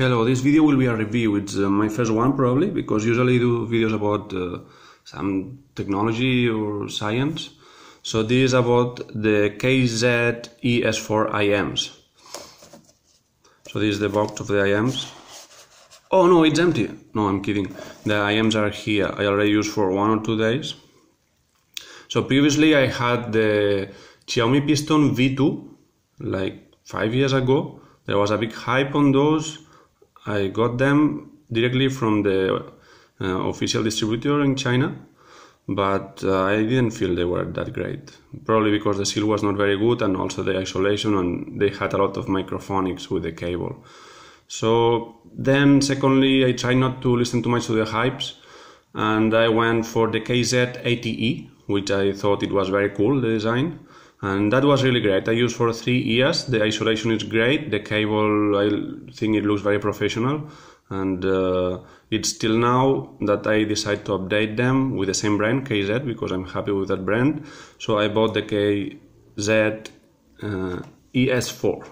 Hello, this video will be a review. It's my first one probably, because usually I do videos about some technology or science. So this is about the KZ ES4 iems. So this is the box of the iems. Oh no, it's empty. No, I'm kidding. The iems are here. I already used for 1 or 2 days. So previously I had the Xiaomi Piston V2 like 5 years ago. There was a big hype on those. I got them directly from the official distributor in China, but I didn't feel they were that great. Probably because the seal was not very good, and also the isolation, and they had a lot of microphonics with the cable. So then secondly, I tried not to listen too much to the hypes, and I went for the KZ80E, which I thought it was very cool, the design. And that was really great. I used for 3 years. The isolation is great. The cable, I think it looks very professional. And it's till now that I decide to update them with the same brand, KZ, because I'm happy with that brand. So I bought the KZ ES4.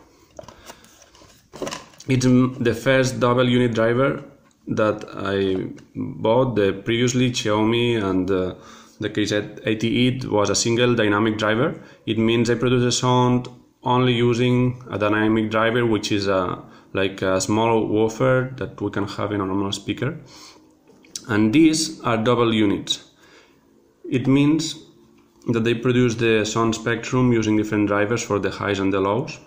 It's the first double unit driver that I bought. The previously Xiaomi and the KZ80E was a single dynamic driver. It means I produce a sound only using a dynamic driver, which is like a small woofer that we can have in a normal speaker. And these are double units. It means that they produce the sound spectrum using different drivers for the highs and the lows.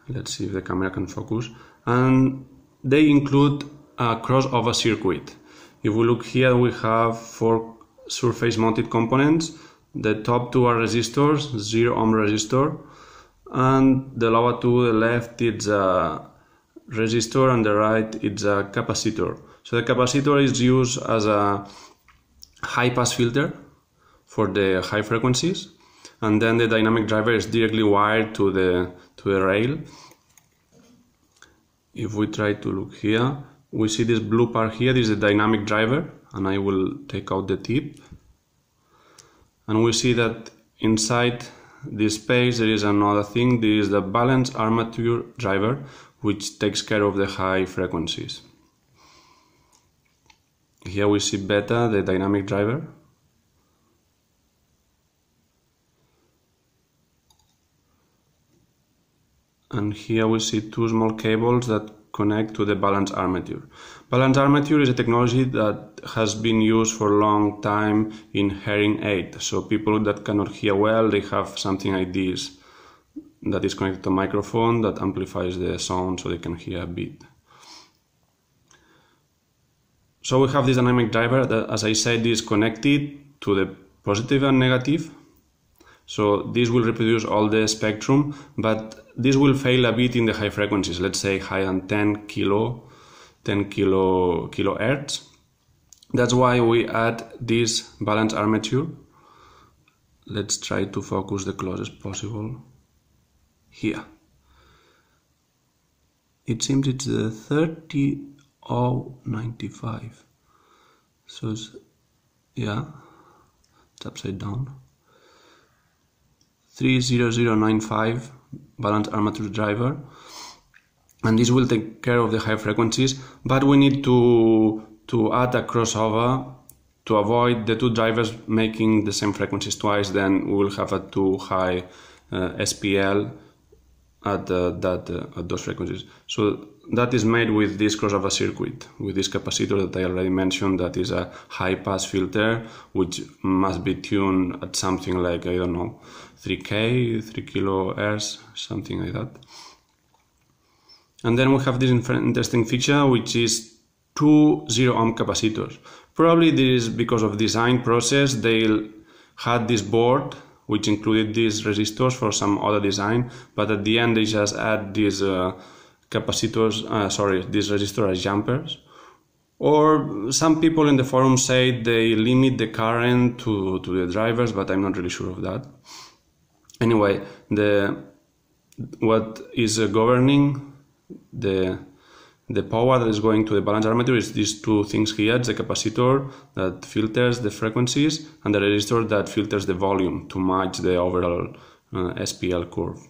Let's see if the camera can focus. And they include a crossover circuit. If we look here, we have 4 surface mounted components. The top 2 are resistors, 0 ohm resistor, and the lower 2, the left, it's a resistor, and the right, it's a capacitor. So the capacitor is used as a high pass filter for the high frequencies, and then the dynamic driver is directly wired to the rail. If we try to look here, we see this blue part here. This is the dynamic driver, and I will take out the tip, and we see that inside this space there is another thing. This is the balanced armature driver, which takes care of the high frequencies. Here we see beta, the dynamic driver, and here we see 2 small cables that connect to the balanced armature. Balanced armature is a technology that has been used for a long time in hearing aid. So people that cannot hear well, they have something like this that is connected to a microphone that amplifies the sound so they can hear a bit. So we have this dynamic driver that, as I said, is connected to the positive and negative. So this will reproduce all the spectrum, but this will fail a bit in the high frequencies, let's say higher than 10 kilohertz. That's why we add this balanced armature. Let's try to focus the closest possible. Here. It seems it's the 30095. So it's, yeah, it's upside down. 30095 balanced armature driver, and this will take care of the high frequencies, but we need to add a crossover to avoid the 2 drivers making the same frequencies twice. Then we will have a too high SPL at those frequencies. So that is made with this crossover circuit, with this capacitor that I already mentioned, that is a high pass filter, which must be tuned at something like, I don't know, 3K, 3 kilohertz, something like that. And then we have this interesting feature, which is 2 0 ohm capacitors. Probably this is because of design process. They had this board which included these resistors for some other design, but at the end they just add these capacitors, these resistors as jumpers. Or some people in the forum say they limit the current to the drivers, but I'm not really sure of that. Anyway, what is governing the power that is going to the balanced armature is these 2 things here. It's the capacitor that filters the frequencies, and the resistor that filters the volume to match the overall SPL curve.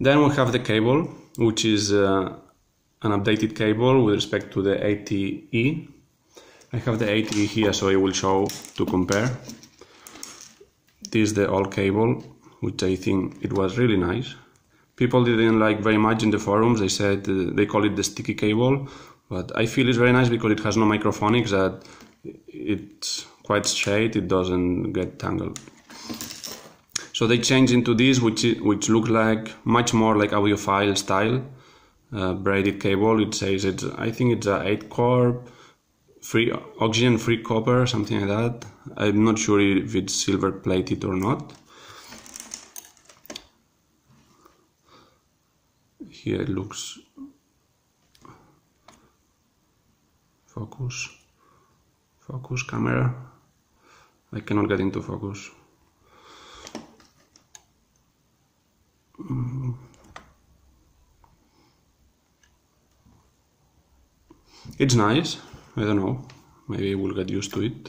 Then we have the cable. which is an updated cable with respect to the 80E. I have the 80E here, so I will show to compare. This is the old cable, which I think it was really nice. People didn't like very much in the forums. They said they call it the sticky cable, but I feel it's very nice because it has no microphonics, that it's quite straight, it doesn't get tangled. So they changed into this, which looks like much more like audiophile style braided cable. It says I think it's a 8-core, free oxygen, free copper, something like that. I'm not sure if it's silver plated or not. Here it looks, focus camera. I cannot get into focus. It's nice. I don't know, maybe we'll get used to it.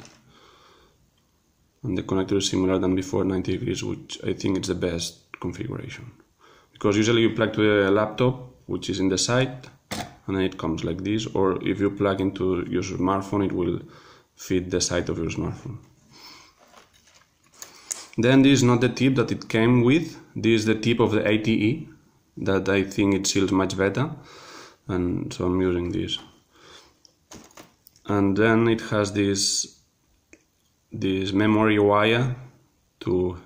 And the connector is similar than before, 90 degrees, which I think is the best configuration. Because usually you plug to the laptop, which is in the side, and then it comes like this, or if you plug into your smartphone, it will fit the side of your smartphone. Then this is not the tip that it came with. This is the tip of the 80E, that I think it seals much better, and so I'm using this. And then it has this memory wire to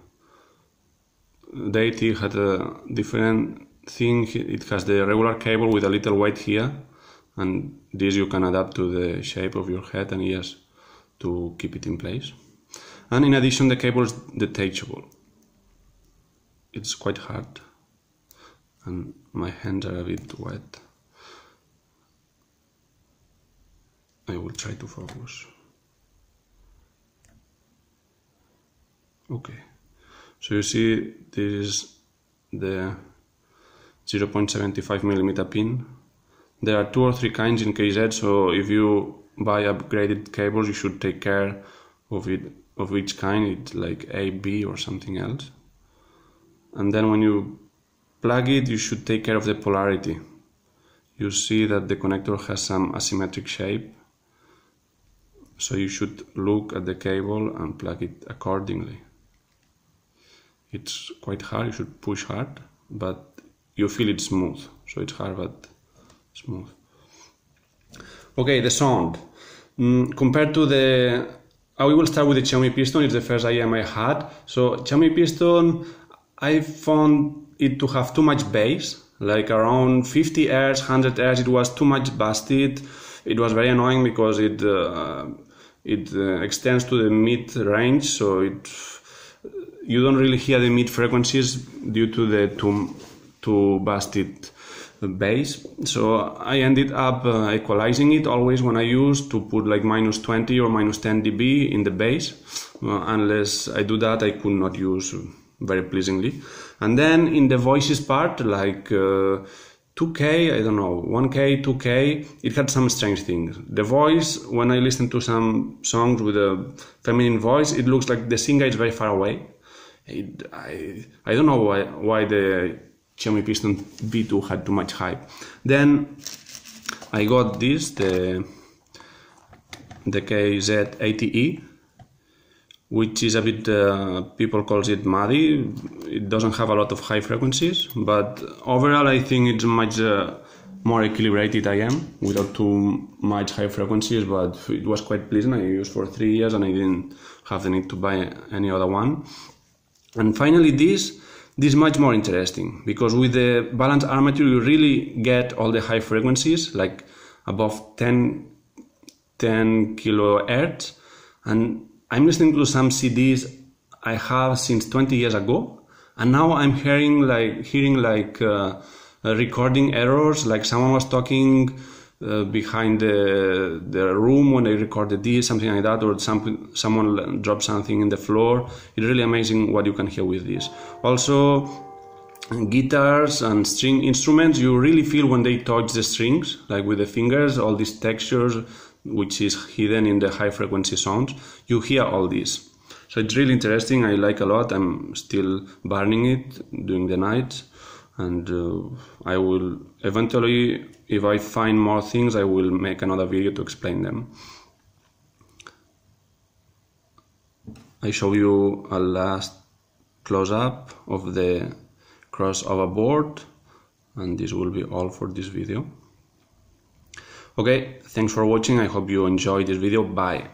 the 80 had a different thing. It has the regular cable with a little weight here, and this you can adapt to the shape of your head and ears to keep it in place. And in addition, the cable is detachable. It's quite hard, and my hands are a bit wet. I will try to focus. Okay, so you see this is the 0.75mm pin. There are 2 or 3 kinds in KZ, so if you buy upgraded cables, you should take care of it, of which kind. It's like A, B or something else. And then when you plug it, you should take care of the polarity. You see that the connector has some asymmetric shape, so you should look at the cable and plug it accordingly. It's quite hard, you should push hard, but you feel it smooth. So it's hard but smooth. Okay, the sound. Compared to the... I will start with the Xiaomi Piston. It's the first IEM I had. So Xiaomi Piston, I found it to have too much bass, like around 50 Hz, 100 Hz. It was too much busted. It was very annoying because it extends to the mid range, so you don't really hear the mid frequencies due to the too busted bass. So I ended up equalizing it always when I used to put like -20 or -10 dB in the bass. Unless I do that, I could not use very pleasingly. And then in the voices part, like 2K, I don't know, 1K, 2K, it had some strange things. The voice, when I listen to some songs with a feminine voice, it looks like the singer is very far away. I don't know why the Xiaomi Piston B2 had too much hype. Then I got this, the KZ80E, which is a bit, people calls it muddy. It doesn't have a lot of high frequencies, but overall I think it's much more equilibrated IEM without too much high frequencies, but it was quite pleasant. I used for 3 years and I didn't have the need to buy any other one. And finally this is much more interesting, because with the balanced armature you really get all the high frequencies, like above 10 kilohertz, and I'm listening to some CDs I have since 20 years ago, and now I'm hearing like recording errors, like someone was talking behind the room when they recorded this, something like that, or someone dropped something in the floor. It's really amazing what you can hear with this. Also, guitars and string instruments, you really feel when they touch the strings, like with the fingers, all these textures, which is hidden in the high frequency sounds. You hear all this. So it's really interesting. I like a lot. I'm still burning it during the night. and I will eventually, if I find more things, I will make another video to explain them. I show you a last close-up of the crossover board, and this will be all for this video. Okay, thanks for watching. I hope you enjoyed this video. Bye.